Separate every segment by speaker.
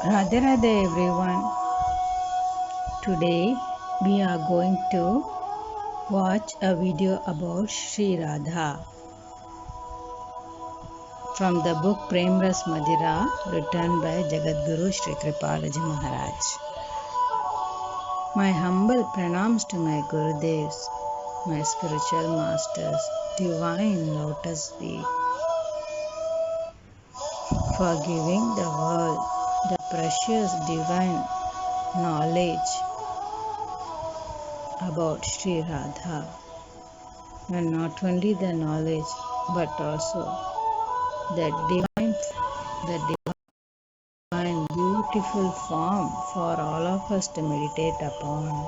Speaker 1: Radhe Radhe everyone. Today we are going to watch a video about Shri Radha from the book Prem Madira, written by Jagadguru Shri Kripaluji Maharaj. My humble pranams to my Gurudevs, my spiritual masters, divine lotus feet, for giving the world the precious divine knowledge about Shri Radha, and not only the knowledge but also the divine beautiful form for all of us to meditate upon.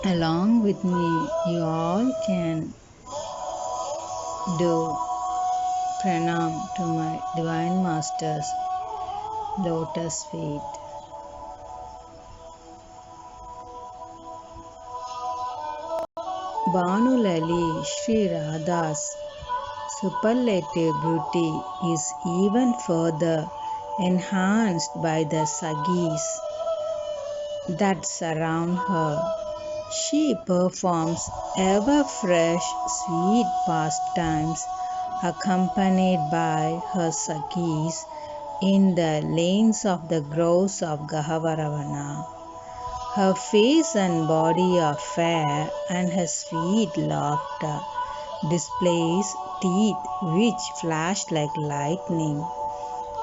Speaker 1: Along with me, you all can do pranam to my divine masters lotus feet. Bhanulali Shri Radha's superlative beauty is even further enhanced by the Sakhis that surround her. She performs ever fresh sweet pastimes accompanied by her Sakhis in the lanes of the groves of Gahavaravana. Her face and body are fair, and her sweet laughter displays teeth which flash like lightning.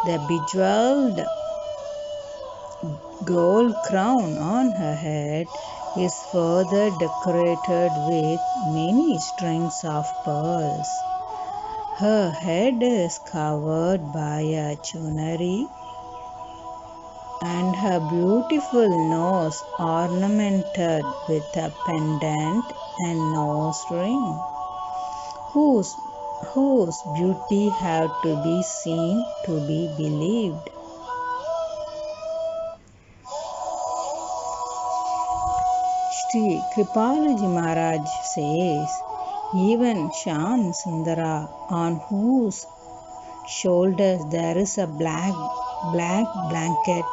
Speaker 1: The bejeweled gold crown on her head is further decorated with many strings of pearls. Her head is covered by a chunari, and her beautiful nose ornamented with a pendant and nose ring, whose beauty have to be seen to be believed. Shri Kripaluji Maharaj says, even Shyam Sundara, on whose shoulders there is a black blanket,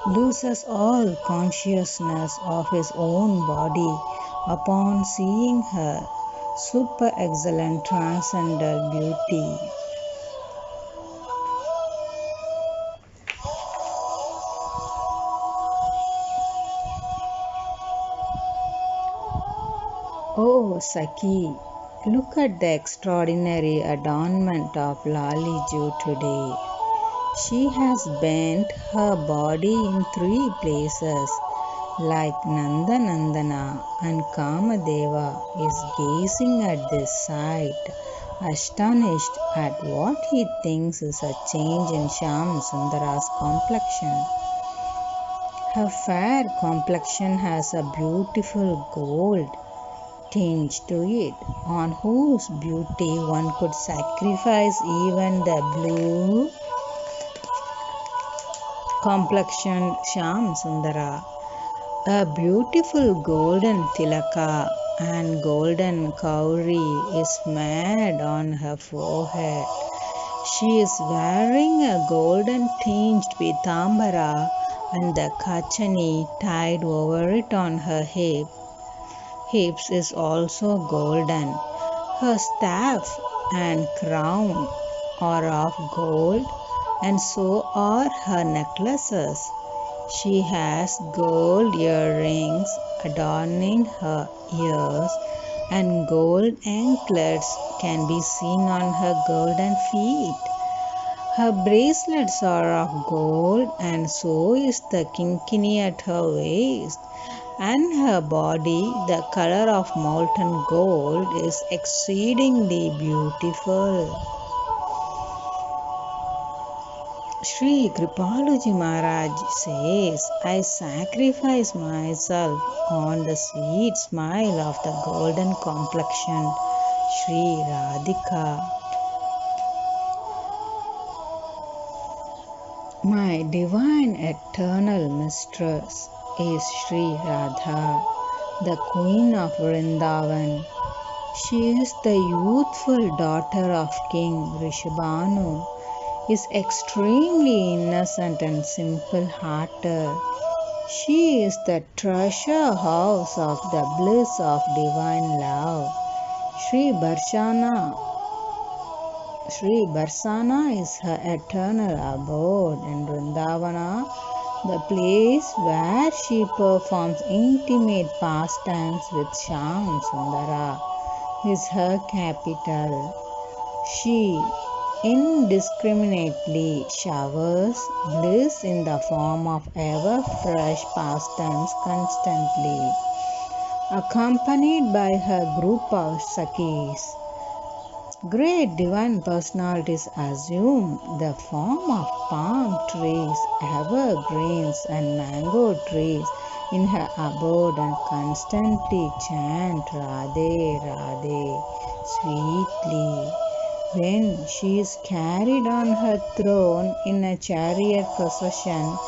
Speaker 1: loses all consciousness of his own body upon seeing her super excellent transcendental beauty. Oh Sakhi, look at the extraordinary adornment of Laliju today. She has bent her body in 3 places, like Nandanandana, and Kamadeva is gazing at this sight, astonished at what he thinks is a change in Shyam Sundara's complexion. Her fair complexion has a beautiful gold tinge to it, on whose beauty one could sacrifice even the blue complexion Shyam Sundara. A beautiful golden tilaka and golden kauri is made on her forehead. She is wearing a golden tinged pitambara, and the kachani tied over it on her hips is also golden. Her staff and crown are of gold, and so are her necklaces. She has gold earrings adorning her ears, and gold anklets can be seen on her golden feet. Her bracelets are of gold, and so is the kinkini at her waist, and her body, the color of molten gold, is exceedingly beautiful. Shri Kripaluji Maharaj says, I sacrifice myself on the sweet smile of the golden complexion Shri Radhika. My divine eternal mistress is Shri Radha, the Queen of Vrindavan. She is the youthful daughter of King Rishabhanu. is extremely innocent and simple-hearted. She is the treasure house of the bliss of divine love. Shri Barsana is her eternal abode in Vrindavana, the place where she performs intimate pastimes with Shyam Sundara, is her capital. She indiscriminately showers bliss in the form of ever fresh pastimes constantly, accompanied by her group of Sakhis. Great divine personalities assume the form of palm trees, evergreens, and mango trees in her abode and constantly chant Radhe Radhe sweetly. When she is carried on her throne in a chariot procession,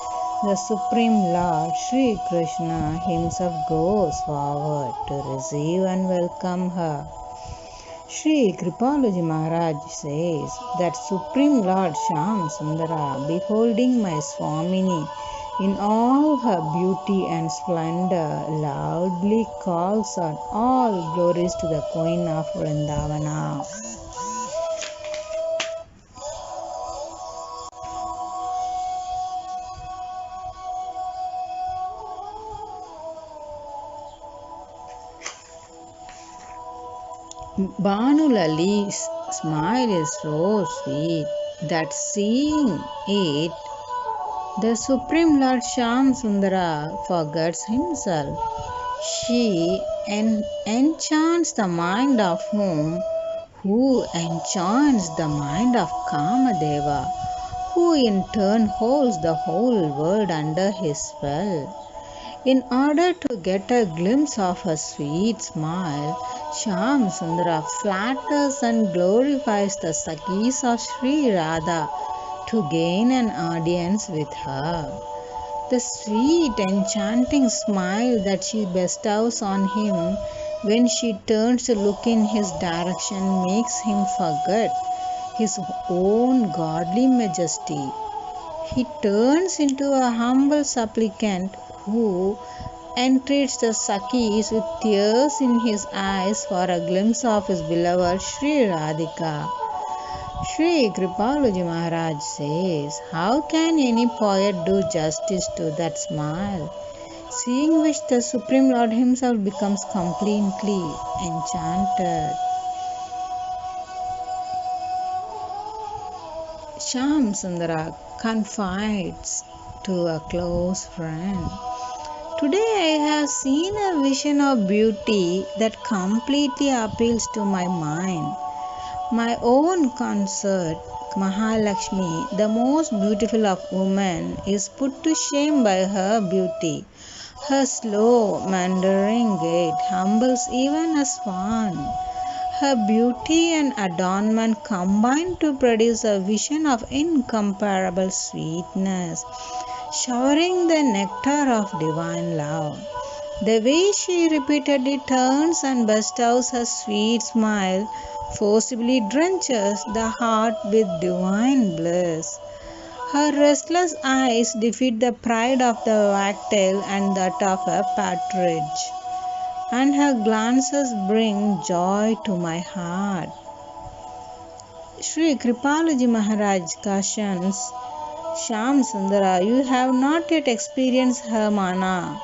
Speaker 1: the Supreme Lord Shri Krishna himself goes forward to receive and welcome her. Shri Kripaluji Maharaj says that Supreme Lord Shyam Sundara, beholding my Swamini in all her beauty and splendor, loudly calls out all glories to the Queen of Vrindavana. Bhanulali's smile is so sweet that seeing it, the Supreme Lord Shyam Sundara forgets himself. She enchants the mind of who enchants the mind of Kamadeva, who in turn holds the whole world under his spell. In order to get a glimpse of her sweet smile, Shyam Sundara flatters and glorifies the Sakhis of Shri Radha to gain an audience with her. The sweet enchanting smile that she bestows on him when she turns to look in his direction makes him forget his own godly majesty. He turns into a humble supplicant who entreats the Sakhis with tears in his eyes for a glimpse of his beloved Shri Radhika. Shri Kripaluji Maharaj says, how can any poet do justice to that smile, seeing which the Supreme Lord himself becomes completely enchanted. Shyam Sundara confides to a close friend, today I have seen a vision of beauty that completely appeals to my mind. My own consort, Mahalakshmi, the most beautiful of women, is put to shame by her beauty. Her slow, meandering gait humbles even a swan. Her beauty and adornment combine to produce a vision of incomparable sweetness, showering the nectar of divine love. The way she repeatedly turns and bestows her sweet smile forcibly drenches the heart with divine bliss. Her restless eyes defeat the pride of the wagtail and that of a partridge, and her glances bring joy to my heart. Shri Kripaluji Maharaj cautions Shyam Sundara, you have not yet experienced her mana.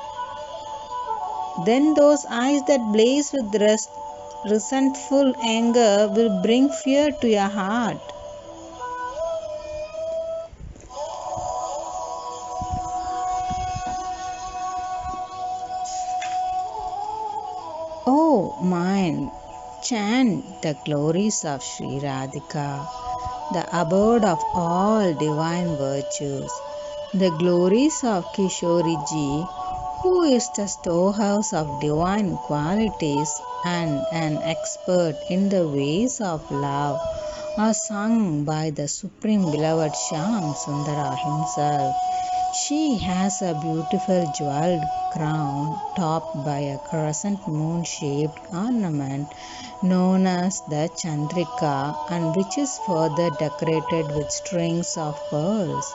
Speaker 1: Then those eyes that blaze with resentful anger will bring fear to your heart. Oh mind, chant the glories of Shri Radhika, the abode of all divine virtues, the glories of Kishoriji, who is the storehouse of divine qualities and an expert in the ways of love, are sung by the Supreme Beloved Shyam Sundara himself. She has a beautiful jeweled crown topped by a crescent moon-shaped ornament known as the Chandrika, and which is further decorated with strings of pearls.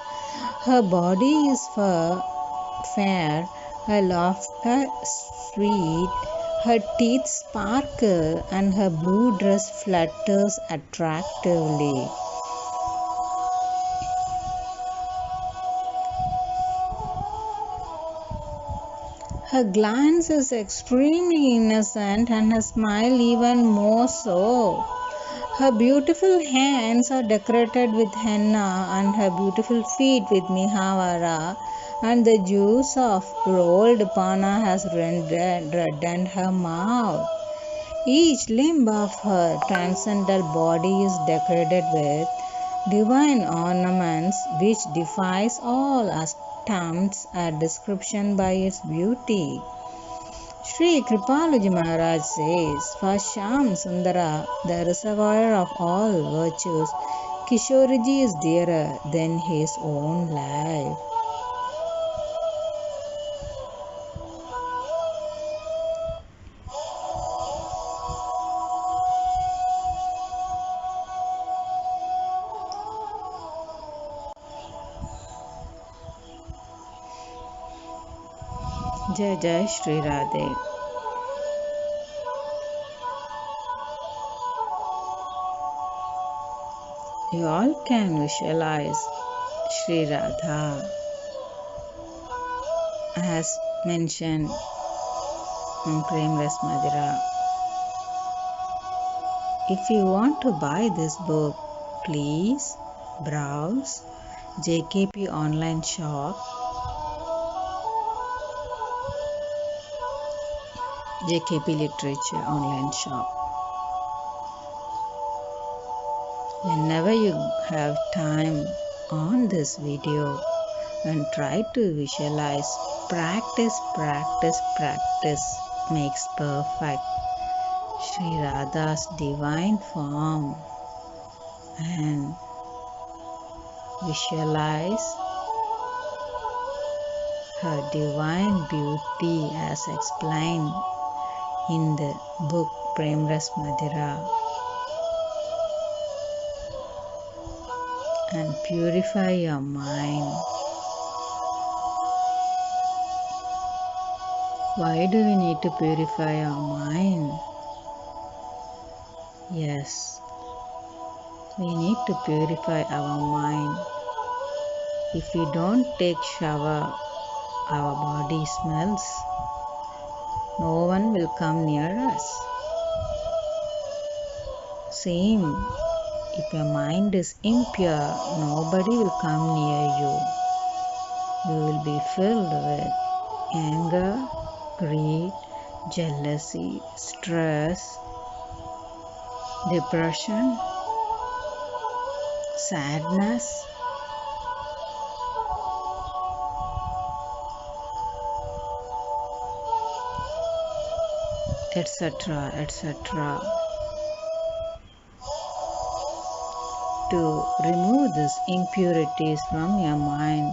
Speaker 1: Her body is fair, her laughter sweet, her teeth sparkle, and her blue dress flutters attractively. Her glance is extremely innocent and her smile even more so. Her beautiful hands are decorated with henna and her beautiful feet with mihavara, and the juice of rolled panna has reddened her mouth. Each limb of her transcendental body is decorated with divine ornaments which defies all attempts at description by its beauty. Shri Kripaluji Maharaj says, for Shyam Sundara, the reservoir of all virtues, Kishoriji is dearer than his own life. Jai Jai Shri Radhe. You all can visualize Shri Radha as mentioned in Prem Madira. If you want to buy this book, please browse JKP online shop, JKP Literature online shop. Whenever you have time on this video and try to visualize, practice makes perfect. Shri Radha's divine form and visualize her divine beauty as explained in the book Prem Madira, and purify your mind. Why do we need to purify our mind? Yes, we need to purify our mind. If we don't take shower, our body smells. No one will come near us. Same, if your mind is impure, nobody will come near you. You will be filled with anger, greed, jealousy, stress, depression, sadness, etc. To remove these impurities from your mind,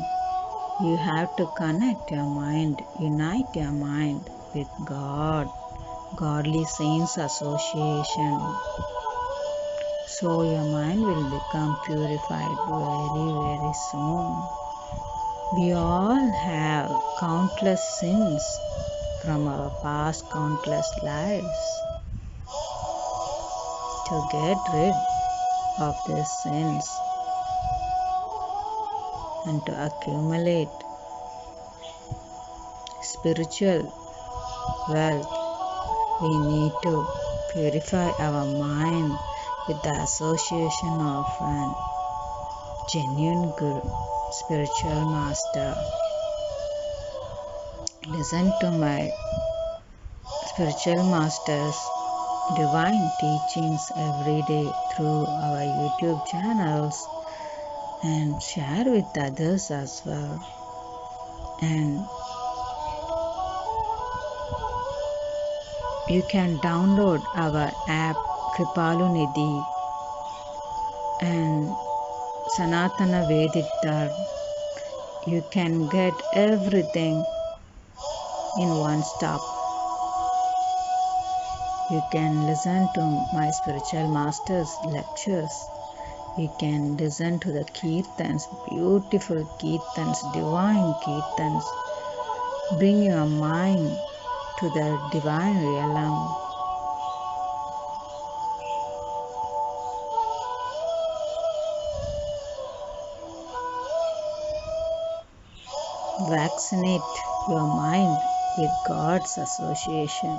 Speaker 1: you have to connect your mind, unite your mind with God, godly saints association. So your mind will become purified very soon. We all have countless sins from our past countless lives. To get rid of these sins and to accumulate spiritual wealth, we need to purify our mind with the association of an genuine Guru, spiritual master. Listen to my spiritual master's divine teachings every day through our YouTube channels and share with others as well. And you can download our app Kripalu Nidhi and Sanatana Vedic Dharma. You can get everything in one stop. You can listen to my spiritual master's lectures. You can listen to the kirtans, beautiful kirtans, divine kirtans. Bring your mind to the divine realm. Vaccinate your mind with God's association.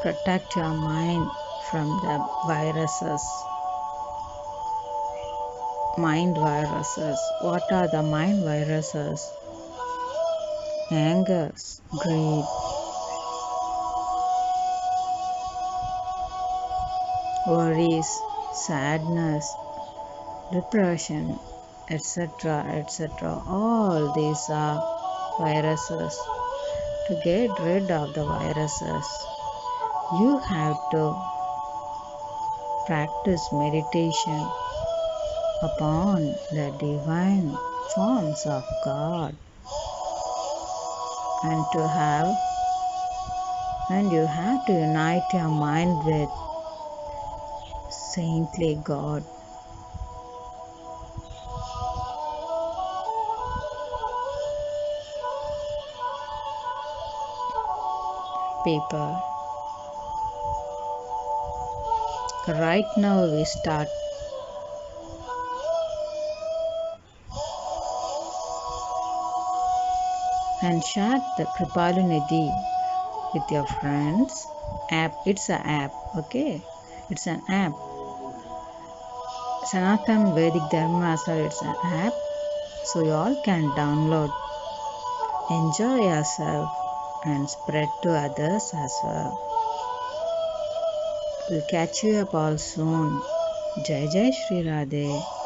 Speaker 1: Protect your mind from the viruses. Mind viruses. What are the mind viruses? Anger, greed, worries, sadness, depression, etc. etc. All these are viruses. To get rid of the viruses, you have to practice meditation upon the divine forms of God, and you have to unite your mind with saintly God. People, right now we start. And share the Kripalu with your friends. It's an app, okay? It's an app. Sanatan Vedic Dharma, it's an app. So you all can download. Enjoy yourself and spread to others as well. We'll catch you up all soon. Jai Jai Shri Radhe.